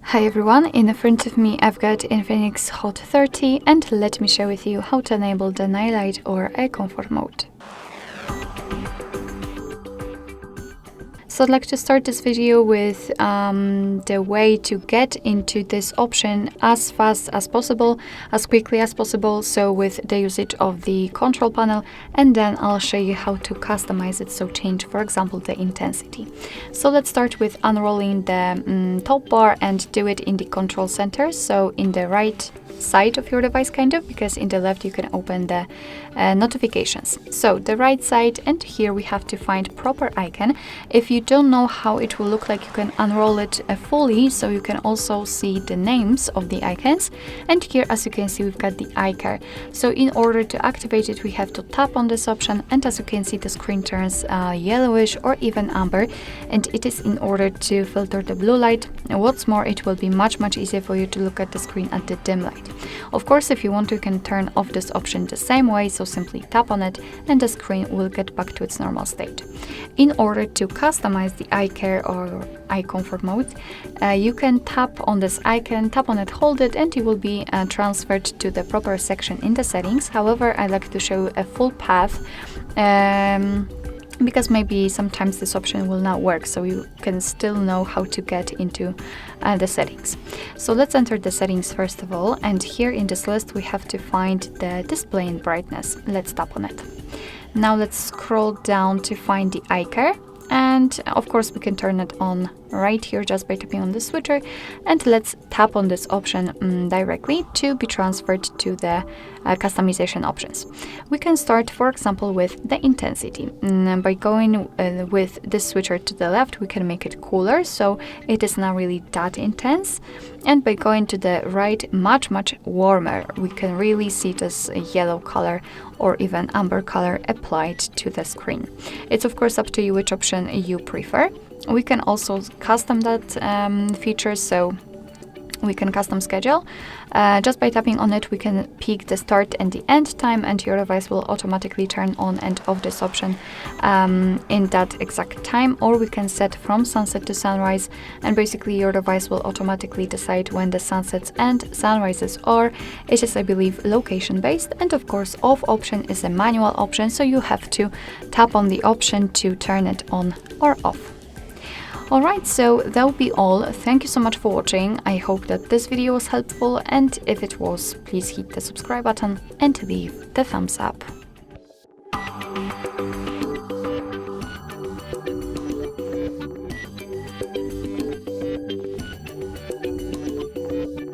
Hi everyone, in front of me I've got Infinix Hot 30 and let me share with you how to enable the night light or a comfort mode. So I'd like to start this video with the way to get into this option as fast as possible, as quickly as possible, so with the usage of the control panel, and then I'll show you how to customize it, so change, for example, the intensity. So let's start with unrolling the top bar and do it in the control center, so in the right side of your device kind of, because in the left you can open the notifications. So the right side, and here we have to find proper icon. If you don't know how it will look like, you can unroll it fully, so you can also see the names of the icons. And here, as you can see, we've got the icon. So in order to activate it, we have to tap on this option, and as you can see, the screen turns yellowish or even amber, and it is in order to filter the blue light. And what's more, it will be much easier for you to look at the screen at the dim light. Of course, if you want to, you can turn off this option the same way, so simply tap on it and the screen will get back to its normal state. In order to customize the eye care or eye comfort mode, you can tap on this icon, tap on it, hold it, and you will be transferred to the proper section in the settings. However, I like to show a full path because maybe sometimes this option will not work, so you can still know how to get into the settings. So let's enter the settings first of all, and here in this list we have to find the display and brightness. Let's tap on it. Now let's scroll down to find the eye care, and of course we can turn it on right here just by tapping on the switcher, and let's tap on this option directly to be transferred to the customization options. We can start, for example, with the intensity. By going with this switcher to the left, we can make it cooler, so it is not really that intense, and by going to the right, much warmer. We can really see this yellow color or even amber color applied to the screen. It's of course up to you which option you prefer. We can also custom that feature, so we can custom schedule. Just by tapping on it, we can pick the start and the end time, and your device will automatically turn on and off this option in that exact time. Or we can set from sunset to sunrise, and basically your device will automatically decide when the sunsets and sunrises are. It is, I believe, location based, and of course off option is a manual option, so you have to tap on the option to turn it on or off. Alright, so that will be all. Thank you so much for watching. I hope that this video was helpful, and if it was, please hit the subscribe button and leave the thumbs up.